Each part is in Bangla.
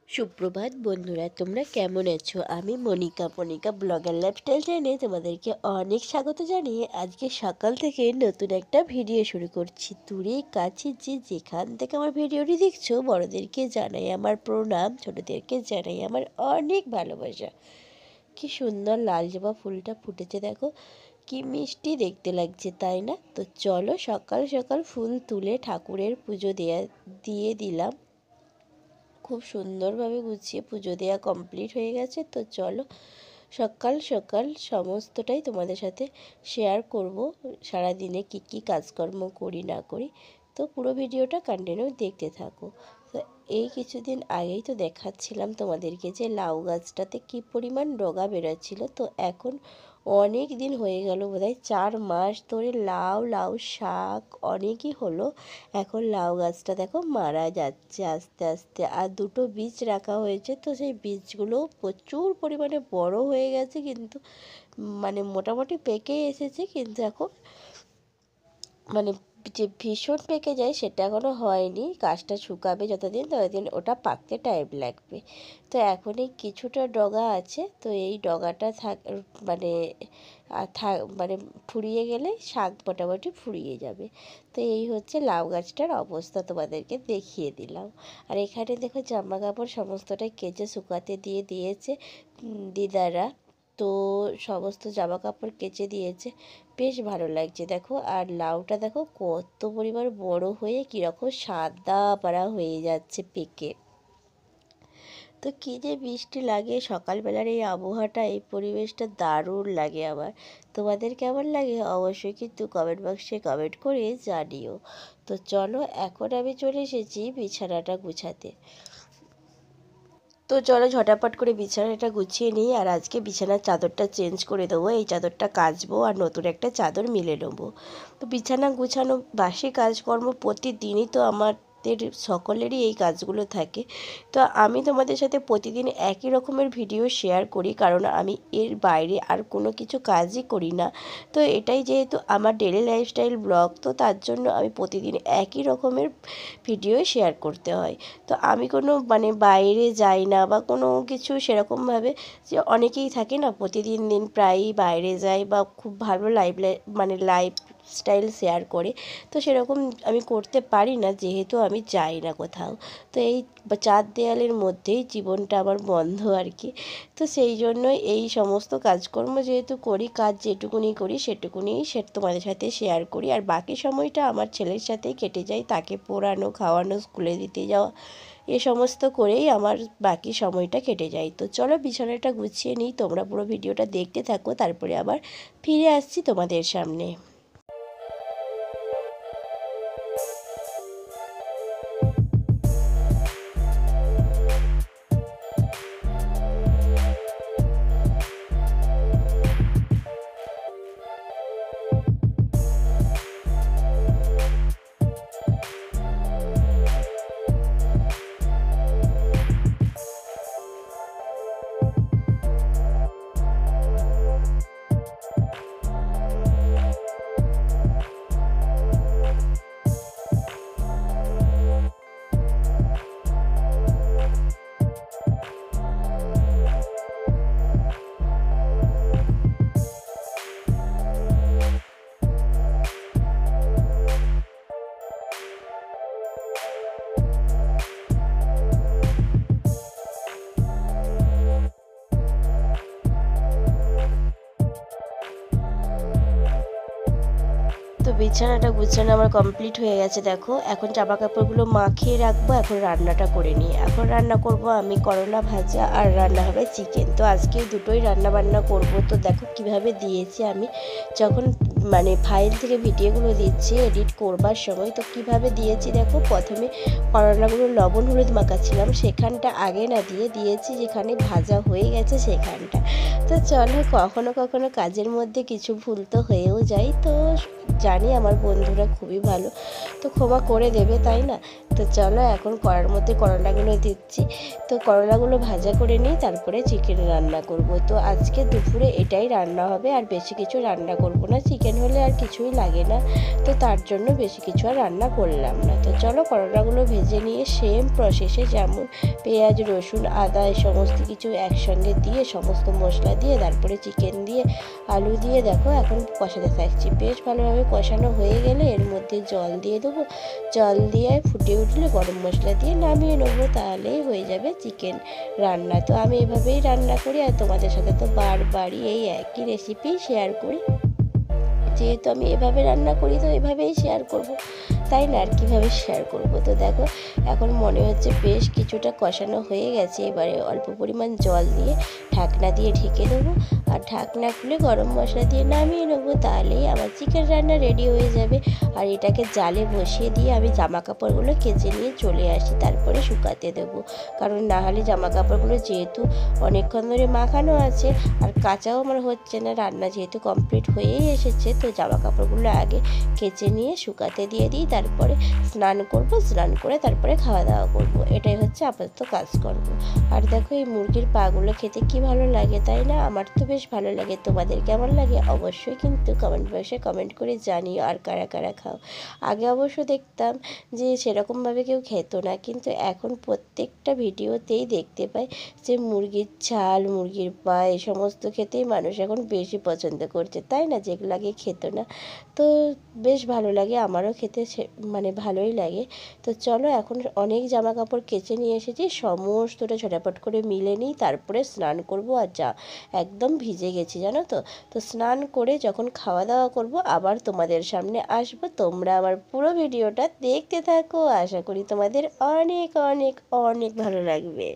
সুপ্রভাত বন্ধুরা, তোমরা কেমন আছো? আমি মনিকা ব্লগার লাইফস্টাইল চ্যানেলে তোমাদেরকে অনেক স্বাগত জানিয়ে আজকে সকাল থেকে নতুন একটা ভিডিও শুরু করছি। দূরে কাছে যে যেখান থেকে আমার ভিডিওটি দেখছো, বড়দেরকে জানাই আমার প্রণাম, ছোটদেরকে জানাই আমার অনেক ভালোবাসা। কি সুন্দর লাল জবা ফুলটা ফুটেছে দেখো, কি মিষ্টি দেখতে লাগছে, তাই না? তো চলো সকাল সকাল ফুল তুলে ঠাকুরের পুজো দিয়ে দিলাম। খুব সুন্দরভাবে গুছিয়ে পুজো দেওয়া কমপ্লিট হয়ে গেছে। তো চলো সকাল সকাল সমস্তটাই তোমাদের সাথে শেয়ার করব, সারাদিনে কি কি কাজকর্ম করি না করি। তো পুরো ভিডিওটা কন্টিনিউ দেখতে থাকো। তো এই কিছুদিন আগেই তো দেখাচ্ছিলাম তোমাদেরকে যে লাউ গাছটাতে কি পরিমাণ ডগা বেরোচ্ছিল। তো এখন অনেক দিন হয়ে গেল, বোধহয় 4 মাস ধরে লাউ শাক অনেকই হলো। এখন লাউ গাছটা দেখো মারা যাচ্ছে আস্তে আস্তে। আর দুটো বীজ রাখা হয়েছে, তো সেই বীজগুলো প্রচুর পরিমাণে বড় হয়ে গেছে, কিন্তু মোটামুটি পেকে এসেছে, কিন্তু এখন যে ভীষণ পেকে যায় সেটা এখনও হয়নি। গাছটা শুকাবে যতদিন ততদিন ওটা পাকতে টাইম লাগবে। তো এখন এই কিছুটা ডগা আছে, তো এই ডগাটা মানে ফুরিয়ে গেলে শাক মোটামুটি ফুরিয়ে যাবে। তো এই হচ্ছে লাউ গাছটার অবস্থা, তোমাদেরকে দেখিয়ে দিলাম। আর এখানে দেখো জামা কাপড় সমস্তটাই কেচে শুকাতে দিয়েছে দিদারা। তো সমস্ত জামা কাপড় কেচে দিয়েছে, বেশ ভালো লাগছে দেখো। আর লাউটা দেখো কত পরিমাণ বড় হয়ে কীরকম সাদা পাড়া হয়ে যাচ্ছে পেকে। তো কী যে মিষ্টি লাগে সকালবেলার এই আবহাওয়াটা, এই পরিবেশটা দারুণ লাগে আমার। তোমাদের কেমন লাগে অবশ্যই কিন্তু কমেন্ট বক্সে কমেন্ট করে জানিও। তো চলো এখন আমি চলে এসেছি বিছানাটা গুছাতে। তো চলো ঝটাপট করে বিছানাটা গুছিয়ে নিই। আর আজকে বিছানার চাদরটা চেঞ্জ করে দেবো, এই চাদরটা কাচবো আর নতুন একটা চাদর মিলে নেবো। তো বিছানা গুছানো বাসি কাজকর্ম প্রতিদিনই তো আমাদের সকলেরই এই কাজগুলো থাকে। তো আমি তোমাদের সাথে প্রতিদিন একই রকমের ভিডিও শেয়ার করি, কারণ আমি এর বাইরে আর কোনো কিছু কাজই করি না। তো এটাই যেহেতু আমার ডেলি লাইফস্টাইল ব্লগ, তো তার জন্য আমি প্রতিদিন একই রকমের ভিডিও শেয়ার করতে হয়। তো আমি কোনো বাইরে যাই না বা কোনো কিছু সেরকমভাবে, যে অনেকেই থাকে না প্রতিদিন প্রায়ই বাইরে যায় বা খুব ভালো লাইফস্টাইল শেয়ার করে। তো সেরকম আমি করতে পারি না, যেহেতু আমি যাই না কোথাও। তো এই 4 দেয়ালের মধ্যেই জীবনটা আমার বন্ধ আর কি। তো সেই জন্যই এই সমস্ত কাজকর্ম যেহেতু করি, কাজ যেটুকুনি করি সেটুকুনি তোমাদের সাথে শেয়ার করি। আর বাকি সময়টা আমার ছেলের সাথেই কেটে যায়, তাকে পড়ানো খাওয়ানো স্কুলে দিতে যাওয়া এ সমস্ত করেই আমার বাকি সময়টা কেটে যায়। তো চলো বিছানাটা গুছিয়ে নিই, তোমরা পুরো ভিডিওটা দেখতে থাকো, তারপরে আবার ফিরে আসছি তোমাদের সামনে। তো বিছানাটা গুছানো আমার কমপ্লিট হয়ে গেছে দেখো। এখন জামা কাপড়গুলো মাখিয়ে রাখবো, এখন রান্নাটা করে নিই। এখন রান্না করব আমি করলা ভাজা, আর রান্না হবে চিকেন। তো আজকে দুটোই রান্না বান্না করব। তো দেখো কিভাবে দিয়েছি আমি, যখন ফাইল থেকে ভিডিওগুলো দিচ্ছি এডিট করবার সময়, তো কিভাবে দিয়েছি দেখো। প্রথমে করলাগুলো লবণ হলুদ মাখাচ্ছিলাম, সেখানটা আগে না দিয়েছি যেখানে ভাজা হয়ে গেছে সেখানটা। তো চলো কখনো কখনো কাজের মধ্যে কিছু ভুল তো হয়েও যায়, তো জানি আমার বন্ধুরা খুবই ভালো, তো ক্ষমা করে দেবে, তাই না? তো চলো এখন কড়ার মধ্যে করলাগুলো দিচ্ছি। তো করলাগুলো ভাজা করে নিই, তারপরে চিকেন রান্না করব। তো আজকে দুপুরে এটাই রান্না হবে, আর বেশি কিছু রান্না করব না। চিকেন চিকেন হলে আর কিছুই লাগে না, তো তার জন্য বেশি কিছু আর রান্না করলাম না। তো চলো করলাগুলো ভেজে নিয়ে সেম প্রসেসে যেমন পেঁয়াজ রসুন আদা এই সমস্ত কিছু একসঙ্গে দিয়ে সমস্ত মশলা দিয়ে তারপরে চিকেন দিয়ে আলু দিয়ে দেখো এখন কষাতে থাকছি। বেশ ভালোভাবে কষানো হয়ে গেলে এর মধ্যে জল দিয়ে দেবো, জল দিয়ে ফুটে উঠলে গরম মশলা দিয়ে নামিয়ে নেবো, তাহলেই হয়ে যাবে চিকেন রান্না। তো আমি এভাবেই রান্না করি আর তোমাদের সাথে তো বারবারই এই একই রেসিপি শেয়ার করি, যেহেতু আমি এভাবে রান্না করি তো এভাবেই শেয়ার করব, তাই না আর কীভাবে শেয়ার করব। তো দেখো এখন মনে হচ্ছে বেশ কিছুটা কষানো হয়ে গেছে, এবারে অল্প পরিমাণ জল দিয়ে ঢাকনা দিয়ে ঢেকে দেবো আর ঢাকনা খুলে গরম মশলা দিয়ে নামিয়ে নেবো, তাহলেই আমার চিকেন রান্না রেডি হয়ে যাবে। আর এটাকে জালে বসিয়ে দিয়ে আমি জামা কাপড়গুলো কেচে নিয়ে চলে আসি, তারপরে শুকাতে দেবো, কারণ না হলে জামা কাপড়গুলো যেহেতু অনেকক্ষণ ধরে মাখানো আছে আর কাঁচাও আমার হচ্ছে না, রান্না যেহেতু কমপ্লিট হয়েই এসেছে, তো জামা কাপড়গুলো আগে কেচে নিয়ে শুকাতে দিয়ে দিই, তারপরে স্নান করব, স্নান করে তারপরে খাওয়া দাওয়া করব, এটাই হচ্ছে আপাতত কাজ করব। আর দেখো এই মুরগির পাগুলো খেতে কি ভালো লাগে, তাই না? আমার তো বেশ ভালো লাগে, তোমাদের কেমন লাগে অবশ্যই কিন্তু কমেন্ট বক্সে কমেন্ট করে জানিও আর কারা কারা খাও। আগে অবশ্য দেখতাম যে সেরকমভাবে কেউ খেত না, কিন্তু এখন প্রত্যেকটা ভিডিওতেই দেখতে পাই যে মুরগির ছাল মুরগির পা এই সমস্ত খেতেই মানুষ এখন বেশি পছন্দ করছে, তাই না? যেগুলো আগে খেত না, তো বেশ ভালো লাগে, আমারও খেতে মানে ভালোই লাগে। তো চলো এখন অনেক জামা কাপড় কেচে নিয়ে এসেছি, সমস্তটা ঝটাপট করে মিলে নিই, তারপরে স্নান করব। আর একদম ভিজে গেছি জানো তো। তো স্নান করে যখন খাওয়া দাওয়া করব আবার তোমাদের সামনে আসবো, তোমরা আমার পুরো ভিডিওটা দেখতে থাকো, আশা করি তোমাদের অনেক অনেক অনেক ভালো লাগবে।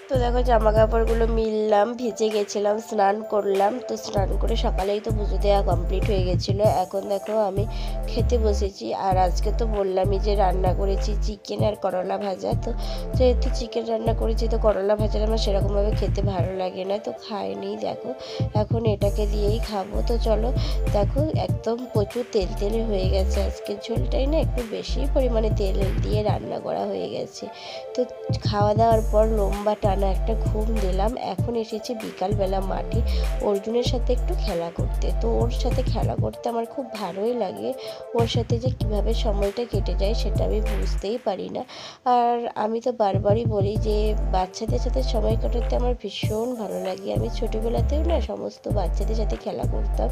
তো দেখো জামা কাপড়গুলো মিললাম, ভিজে গেছিলাম, স্নান করলাম, তো স্নান করে সকালেই তো পুজো দেওয়া কমপ্লিট হয়ে গেছিলো। এখন দেখো আমি খেতে বসেছি, আর আজকে তো বললামই যে রান্না করেছি চিকেন আর করলা ভাজা। তো যেহেতু চিকেন রান্না করেছি তো করলা ভাজাটা আমার সেরকমভাবে খেতে ভালো লাগে না, তো খাইনি। দেখো এখন এটাকে দিয়েই খাবো। তো চলো দেখো একদম প্রচুর তেল তেলে হয়ে গেছে, আজকের ঝোলটাই না একটু বেশি পরিমাণে তেল দিয়ে রান্না করা হয়ে গেছে। তো খাওয়া দাওয়ার পর লম্বা টানা একটা ঘুম দিলাম, এখন এসেছি বিকালবেলা মাঠে অর্জুনের সাথে একটু খেলা করতে। তো ওর সাথে খেলা করতে আমার খুব ভালোই লাগে, ওর সাথে যে কিভাবে সময়টা কেটে যায় সেটা আমি বুঝতেই পারি না। আর আমি তো বারবারই বলি যে বাচ্চাদের সাথে সময় কাটাতে আমার ভীষণ ভালো লাগে। আমি ছোটোবেলাতেও না সমস্ত বাচ্চাদের সাথে খেলা করতাম,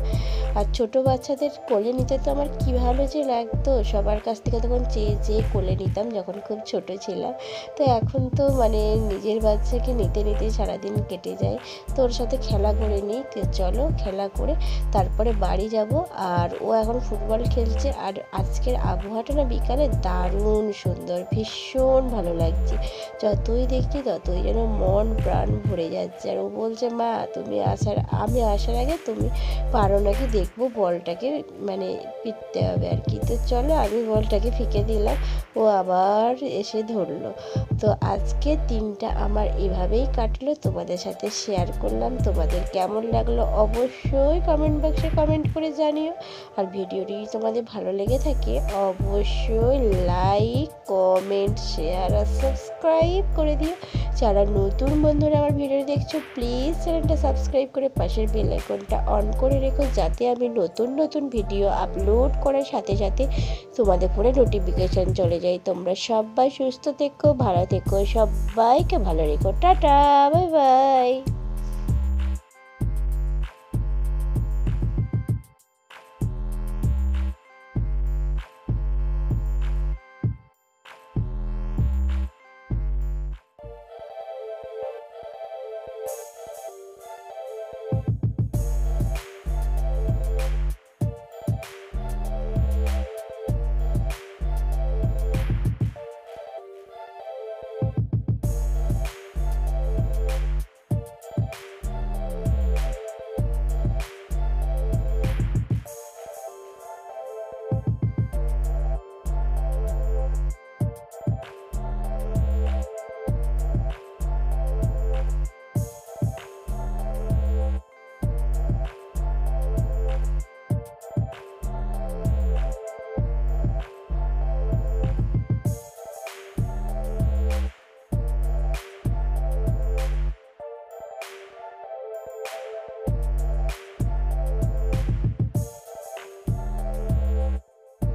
আর ছোটো বাচ্চাদের কোলে নিতে তো আমার কী ভালো যে লাগতো, সবার কাছ থেকে তখন চেয়ে চেয়ে কোলে নিতাম যখন খুব ছোট ছিলাম। তো এখন তো মানে নিজের বাচ্চাকে নিতে নিতে সারাদিন কেটে যায়, তো ওর সাথে খেলা করে নিই। তো চলো খেলা করে তারপরে বাড়ি যাব। আর ও এখন ফুটবল খেলছে, আর আজকের আবহাওয়াটা না বিকালে দারুণ সুন্দর, ভীষণ ভালো লাগছে, যতই দেখছি ততই যেন মন প্রাণ ভরে যাচ্ছে। আর ও বলছে মা তুমি আমি আসার আগে তুমি পারো নাকি দেখবো, বলটাকে মানে পিটতে হবে আর কি। তো চলো আমি বলটাকে ফিকে দিলাম, ও আবার এসে ধরলো। তো আজকে দিনটা আমার এভাবেই কাটলো, তোমাদের সাথে শেয়ার করলাম। তোমাদের কেমন লাগলো অবশ্যই কমেন্ট বক্সে কমেন্ট করে জানিও। আর ভিডিওটি তোমাদের ভালো লেগে থাকে অবশ্যই লাইক কমেন্ট শেয়ার আর সাবস্ক্রাইব করে দিও। যারা নতুন বন্ধুরা আমার ভিডিও দেখছো প্লিজ চ্যানেলটা সাবস্ক্রাইব করে পাশের বেল আইকনটা অন করে রেখো, যাতে আমি নতুন নতুন ভিডিও আপলোড করার সাথে সাথে তোমাদের ফোনে নোটিফিকেশান চলে যায়। তোমরা সবাই সুস্থ থেকো, ভালো থেকো, সবাইকে ভালো রেখো, টাটা বাই বাই।